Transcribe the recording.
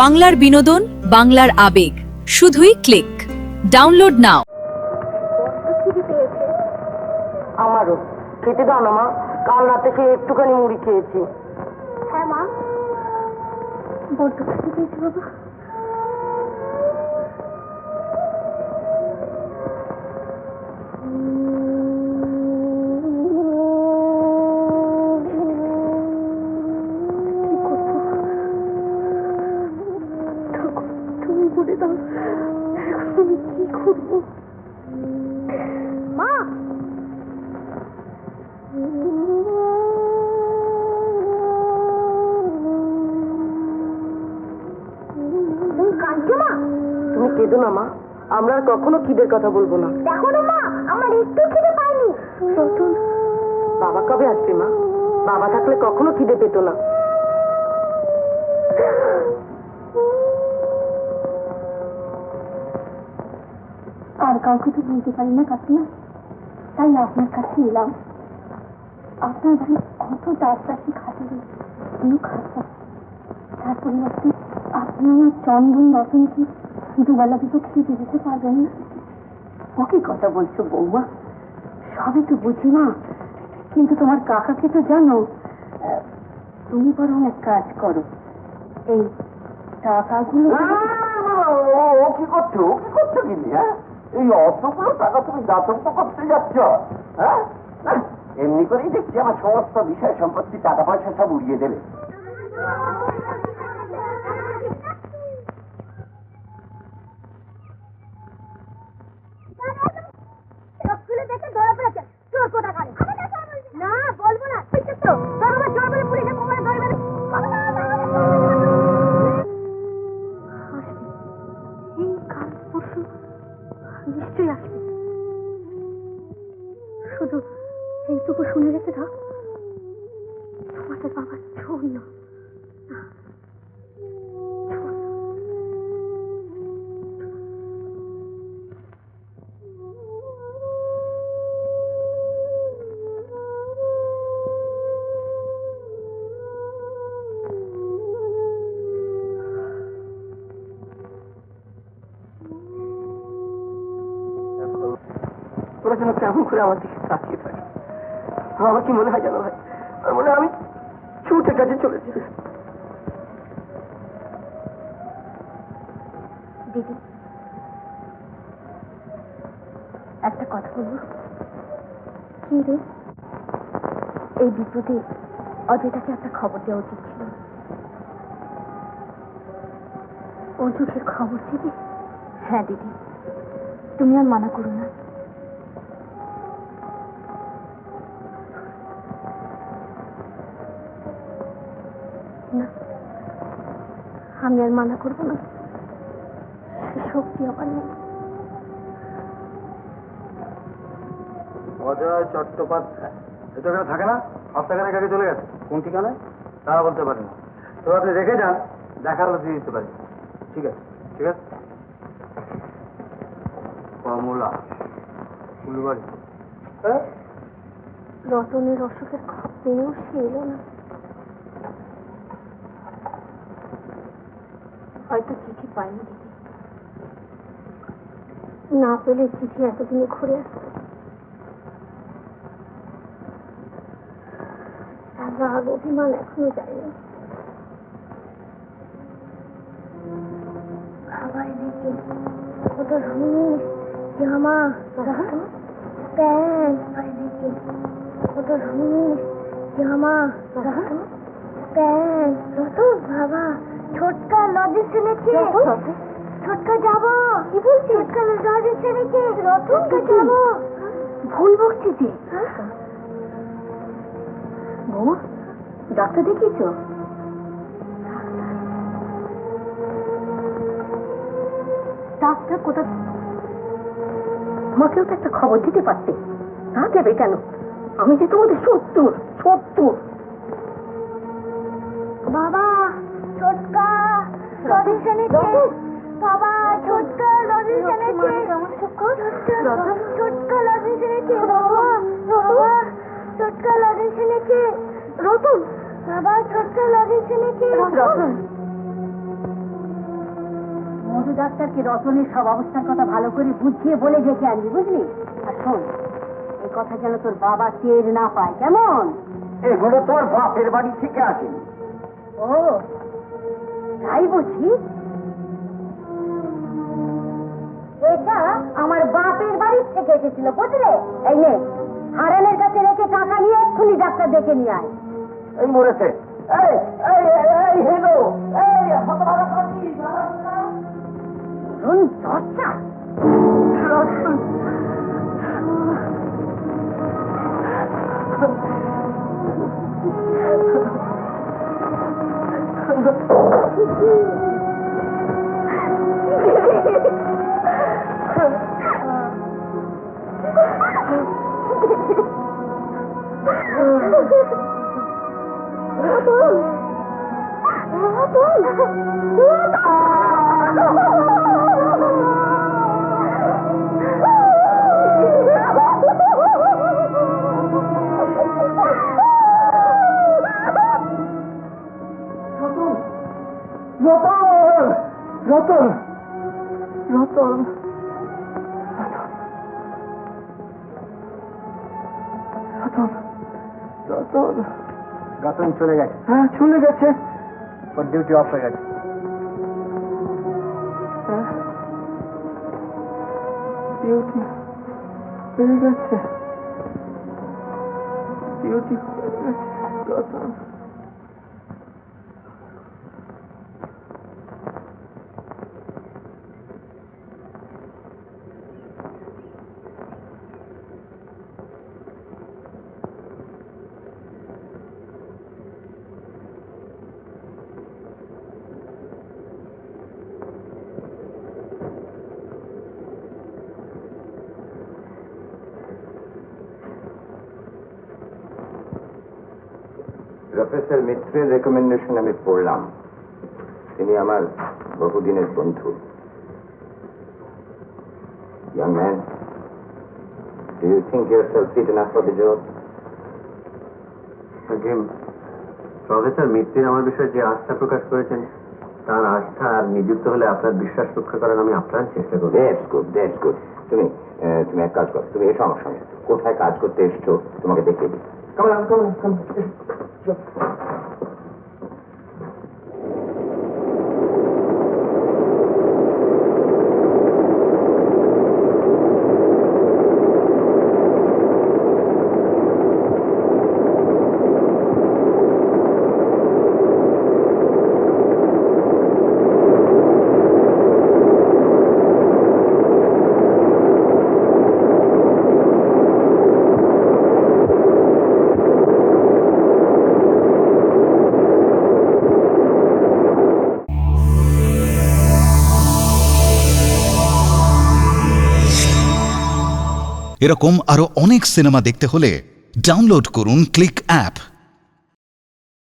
বাংলার বিনোদন, বাংলার আবেগ, শুধুই ক্লিক। ডাউনলোড নাও। আমারও খেতে দাও না মা, কাল রাতে সে একটুখানি মুড়ি খেয়েছি। হ্যাঁ মা, বড্ড খেতে পেয়েছি বাবা। তুমি বলে দাও এখন আমি কি করবো মা? তুমি কাঁদছো মা? তুমি কেঁদো না মা, আমরা আর কখনো খিদের কথা বলবো না। দেখো না মা, আমার একটু খিদে পাইনি। রতন, বাবা কবে আসবে মা? বাবা থাকলে কখনো খিদে পেত না। আর কাউকে তো বলতে পারি না কাকিমা, তাই আপনার কাছে এলাম। আপনার বাড়ি কত দাসদাসী খাটাবে, কোনো খাতা। তার পরিবর্তে আপনি আমার চন্দন রতনকে দুবেলা দুটো খেতে দিতে পারবেন না? কি কথা বলছো বৌমা? সবই তো বুঝি মা, কিন্তু তোমার কাকাকে তো জানো। তুমি বরং এক কাজ করো, এই টাকাগুলো। ও কি করছো? কি করছো কিন্তু? হ্যাঁ, এই অতগুলো টাকা তুমি দাতব্য করতে যাচ্ছ? হ্যাঁ, এমনি করেই দেখছি আমার সমস্ত বিষয় সম্পত্তি টাকা পয়সা সব উড়িয়ে দেবে। না বলবো না, নিশ্চয়ই আসবে। শুধু এইটুকু শুনে রেখে দাও, তোমাদের বাবার চোর না। ওরা যেন কেমন করে আমার দিকে তাকিয়ে থাকে। আমার কি মনে হয় জানো ভাই, আমার মনে হয় আমি ছুটের কাছে চলেছি। দিদি, একটা কথা বলবো? কি রে? এই বিপদে অজয়টাকে একটা খবর দেওয়া উচিত ছিল। অজুকে খবর দিবি? হ্যাঁ দিদি, তুমি আর মানা করো না। না, আমি আর মানা করবো না, শক্তি আমার নেই। অজয় চট্টোপাধ্যায় এটা এখানে থাকে না? হপ্তাখানেক আগে চলে গেছে। কোন ঠিকানায় তারা বলতে পারে না। তো আপনি রেখে যান, দেখার হলে দিয়ে দিতে পারি। ঠিক আছে, ঠিক আছে। কমলা ফুলবাড়ি। হ্যাঁ, রতনের অসুখের খবর পেয়েও সে এলো না। হয়তো চিঠি পাইনি দিদি, না পেলে চিঠি এতদিনে ঘুরে আসতো। রাগ অভিমান এখনো যায়নি। খাবার দিকে কত রঙিন জামা, প্যান্ট, দিকে কত রঙিন জামা, প্যান্ট। রতন বাবা, ছোটকা লজেন্স এনেছে। ছোটকা যাবো। কি বলছিস? ছোটকা লজেন্স এনেছে। রতন যাবো। ভুল বকছি যে। বৌমা, ডাক্তার দেখিয়েছ? ডাক্তার কোথা? আমাকেও তো একটা খবর দিতে পারতে। না দেবে কেন? আমি যে তোমাদের শত্রু। বাবা, ছোটকা লজেন্স এনেছে। বাবা, ছোটকা লজেন্স এনেছে। ছোটকা লজেন্স এনেছে। বাবা, ছোটকা লজেন্স এনেছে। রতন, বাবা ছোটকা লজেন্স এনেছে। রতন, ডাক্তারকে রতনের সব অবস্থার কথা ভালো করে বুঝিয়ে বলে ডেকে আনবি, বুঝলি? আর শোন, এই কথা যেন তোর বাবা টের না পায়, কেমন? এগুলো তোর বাপের বাড়ি থেকে আসেনি। ও তাই বুঝি? এটা আমার বাপের বাড়ির থেকে এসেছিল, বুঝলে? এই নে, হারানের কাছে রেখে টাকা নিয়ে এক্ষুনি ডাক্তার ডেকে নিয়ে আয়। এই মরেছে। এই এই এই হেলো, এই হতভাগা পাখি, শুন চর্চা। রতন, রতন, রতন, রতন, রতন চলে গেছে। হ্যাঁ চলে গেছে, ওর ডিউটি অফ হয়ে গেছে। ডিউটি হয়ে গেছে, ডিউটি হয়ে গেছে, রতন। প্রফেসর মিত্রের রেকমেন্ডেশন আমি পড়লাম। তিনি আমার বহুদিনের বন্ধু। Young man, do you think yourself fit enough for the job? Again, professor মিত্রের আমার বিষয়ে যে আস্থা প্রকাশ করেছেন, তার আস্থা আর নিযুক্ত হলে আপনার বিশ্বাস রক্ষা করার আমি আপ্রাণ চেষ্টা করব। That's good, that's good. তুমি এক কাজ করো, তুমি এসো আমার সঙ্গে। কোথায় কাজ করতে এসছো তোমাকে দেখিয়ে দিই। Come on, come on, come on. এরকম আরো অনেক সিনেমা দেখতে হলে ডাউনলোড করুন ক্লিক অ্যাপ।